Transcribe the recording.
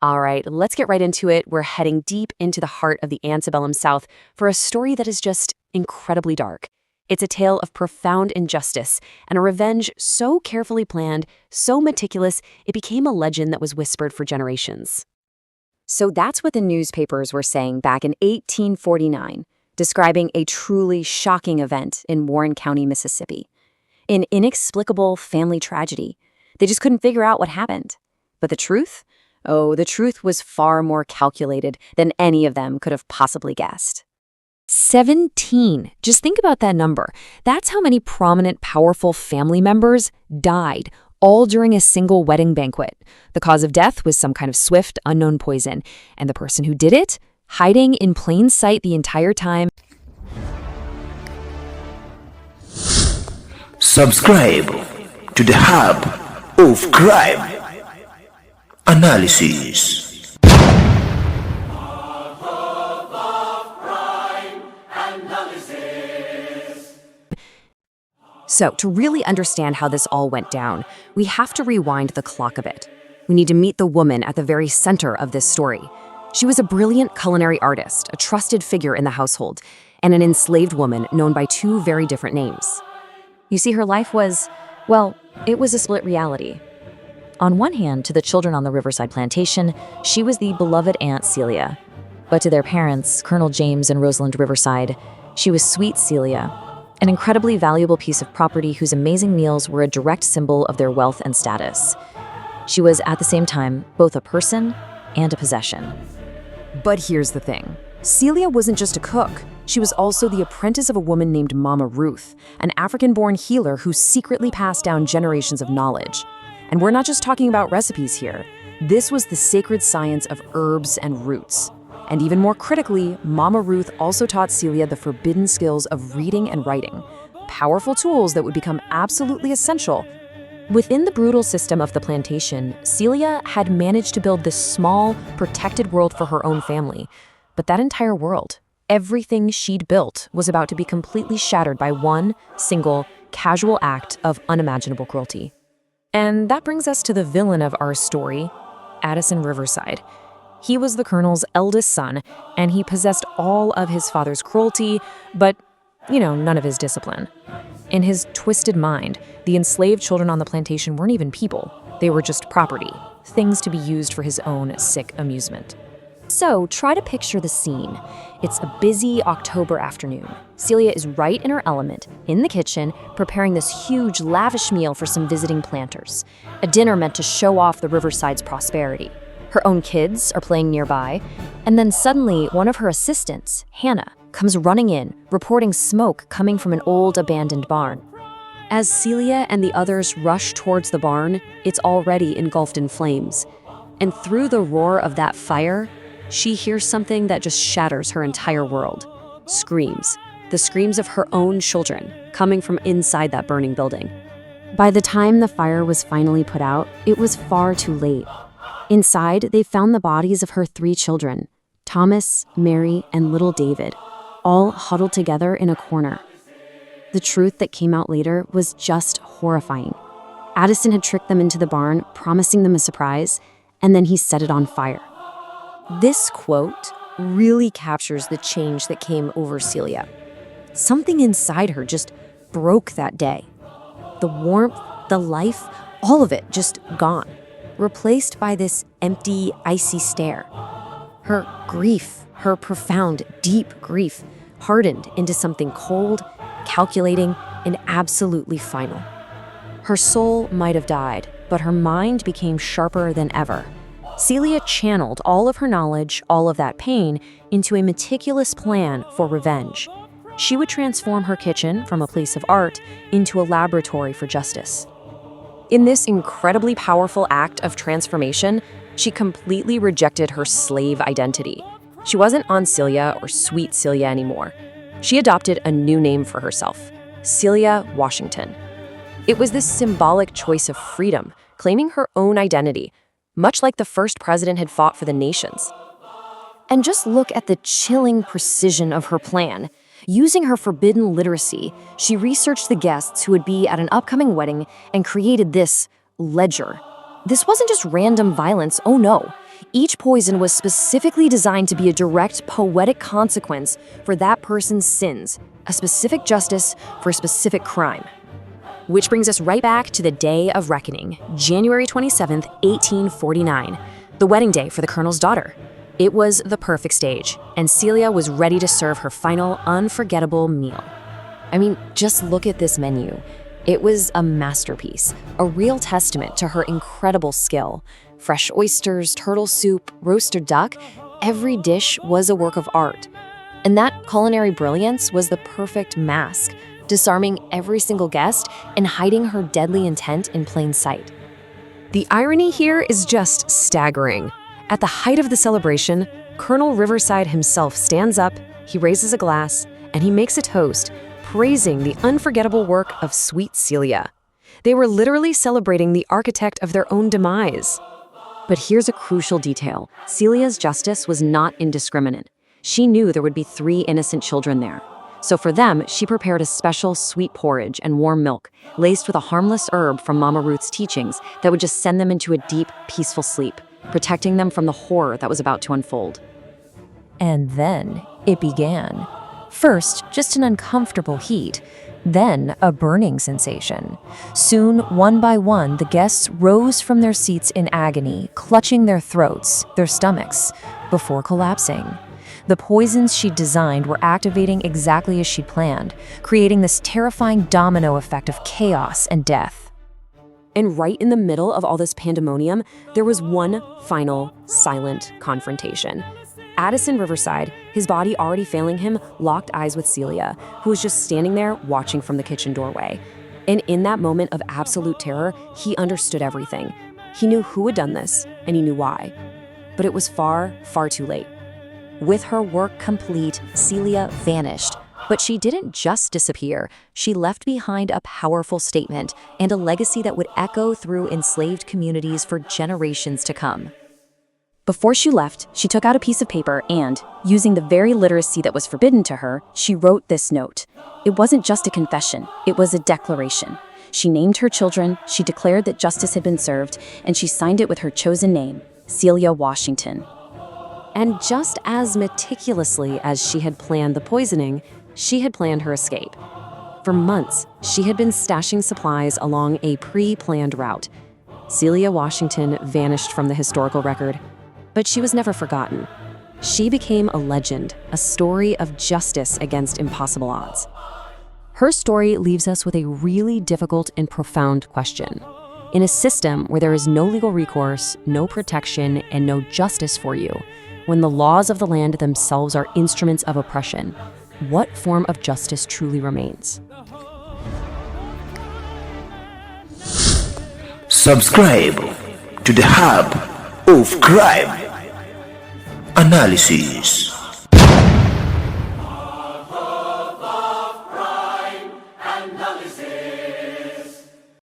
All right, let's get right into it. We're heading deep into the heart of the antebellum South for a story that is just incredibly dark. It's a tale of profound injustice and a revenge so carefully planned, so meticulous, it became a legend that was whispered for generations. So that's what the newspapers were saying back in 1849, describing a truly shocking event in Warren County, Mississippi. An inexplicable family tragedy. They just couldn't figure out what happened. But the truth? Oh, the truth was far more calculated than any of them could have possibly guessed. 17. Just think about that number. That's how many prominent, powerful family members died, all during a single wedding banquet. The cause of death was some kind of swift, unknown poison, and the person who did it, hiding in plain sight the entire time. Subscribe to the Hub of Crime Analysis. So, to really understand how this all went down, we have to rewind the clock a bit. We need to meet the woman at the very center of this story. She was a brilliant culinary artist, a trusted figure in the household, and an enslaved woman known by two very different names. You see, her life was, well, it was a split reality. On one hand, to the children on the Riverside Plantation, she was the beloved Aunt Celia. But to their parents, Colonel James and Rosalind Riverside, she was Sweet Celia, an incredibly valuable piece of property whose amazing meals were a direct symbol of their wealth and status. She was, at the same time, both a person and a possession. But here's the thing. Celia wasn't just a cook. She was also the apprentice of a woman named Mama Ruth, an African-born healer who secretly passed down generations of knowledge. And we're not just talking about recipes here. This was the sacred science of herbs and roots. And even more critically, Mama Ruth also taught Celia the forbidden skills of reading and writing, powerful tools that would become absolutely essential. Within the brutal system of the plantation, Celia had managed to build this small, protected world for her own family. But that entire world, everything she'd built, was about to be completely shattered by one single, casual act of unimaginable cruelty. And that brings us to the villain of our story, Addison Riverside. He was the colonel's eldest son, and he possessed all of his father's cruelty, but, none of his discipline. In his twisted mind, the enslaved children on the plantation weren't even people. They were just property, things to be used for his own sick amusement. So, try to picture the scene. It's a busy October afternoon. Celia is right in her element, in the kitchen, preparing this huge, lavish meal for some visiting planters. A dinner meant to show off the Riverside's prosperity. Her own kids are playing nearby, and then suddenly one of her assistants, Hannah, comes running in, reporting smoke coming from an old abandoned barn. As Celia and the others rush towards the barn, it's already engulfed in flames. And through the roar of that fire, she hears something that just shatters her entire world. Screams. The screams of her own children, coming from inside that burning building. By the time the fire was finally put out, it was far too late. Inside, they found the bodies of her 3 children, Thomas, Mary, and little David, all huddled together in a corner. The truth that came out later was just horrifying. Addison had tricked them into the barn, promising them a surprise, and then he set it on fire. This quote really captures the change that came over Celia. Something inside her just broke that day. The warmth, the life, all of it just gone, replaced by this empty, icy stare. Her grief, her profound, deep grief, hardened into something cold, calculating, and absolutely final. Her soul might have died, but her mind became sharper than ever. Celia channeled all of her knowledge, all of that pain, into a meticulous plan for revenge. She would transform her kitchen from a place of art into a laboratory for justice. In this incredibly powerful act of transformation, she completely rejected her slave identity. She wasn't Aunt Celia or Sweet Celia anymore. She adopted a new name for herself, Celia Washington. It was this symbolic choice of freedom, claiming her own identity, much like the first president had fought for the nations. And just look at the chilling precision of her plan. Using her forbidden literacy, she researched the guests who would be at an upcoming wedding and created this ledger. This wasn't just random violence, oh no. Each poison was specifically designed to be a direct poetic consequence for that person's sins, a specific justice for a specific crime. Which brings us right back to the day of reckoning, January 27th, 1849, the wedding day for the colonel's daughter. It was the perfect stage, and Celia was ready to serve her final unforgettable meal. I mean, just look at this menu. It was a masterpiece, a real testament to her incredible skill. Fresh oysters, turtle soup, roasted duck, every dish was a work of art. And that culinary brilliance was the perfect mask, disarming every single guest and hiding her deadly intent in plain sight. The irony here is just staggering. At the height of the celebration, Colonel Riverside himself stands up, he raises a glass, and he makes a toast, praising the unforgettable work of sweet Celia. They were literally celebrating the architect of their own demise. But here's a crucial detail. Celia's justice was not indiscriminate. She knew there would be 3 innocent children there. So for them, she prepared a special sweet porridge and warm milk, laced with a harmless herb from Mama Ruth's teachings that would just send them into a deep, peaceful sleep, protecting them from the horror that was about to unfold. And then it began. First, just an uncomfortable heat, then a burning sensation. Soon, one by one, the guests rose from their seats in agony, clutching their throats, their stomachs, before collapsing. The poisons she'd designed were activating exactly as she'd planned, creating this terrifying domino effect of chaos and death. And right in the middle of all this pandemonium, there was one final, silent confrontation. Addison Riverside, his body already failing him, locked eyes with Celia, who was just standing there watching from the kitchen doorway. And in that moment of absolute terror, he understood everything. He knew who had done this, and he knew why. But it was far, far too late. With her work complete, Celia vanished. But she didn't just disappear. She left behind a powerful statement and a legacy that would echo through enslaved communities for generations to come. Before she left, she took out a piece of paper and, using the very literacy that was forbidden to her, she wrote this note. It wasn't just a confession, it was a declaration. She named her children, she declared that justice had been served, and she signed it with her chosen name, Celia Washington. And just as meticulously as she had planned the poisoning, she had planned her escape. For months, she had been stashing supplies along a pre-planned route. Celia Washington vanished from the historical record, but she was never forgotten. She became a legend, a story of justice against impossible odds. Her story leaves us with a really difficult and profound question. In a system where there is no legal recourse, no protection, and no justice for you, when the laws of the land themselves are instruments of oppression, what form of justice truly remains? Subscribe to the Hub of Crime Analysis.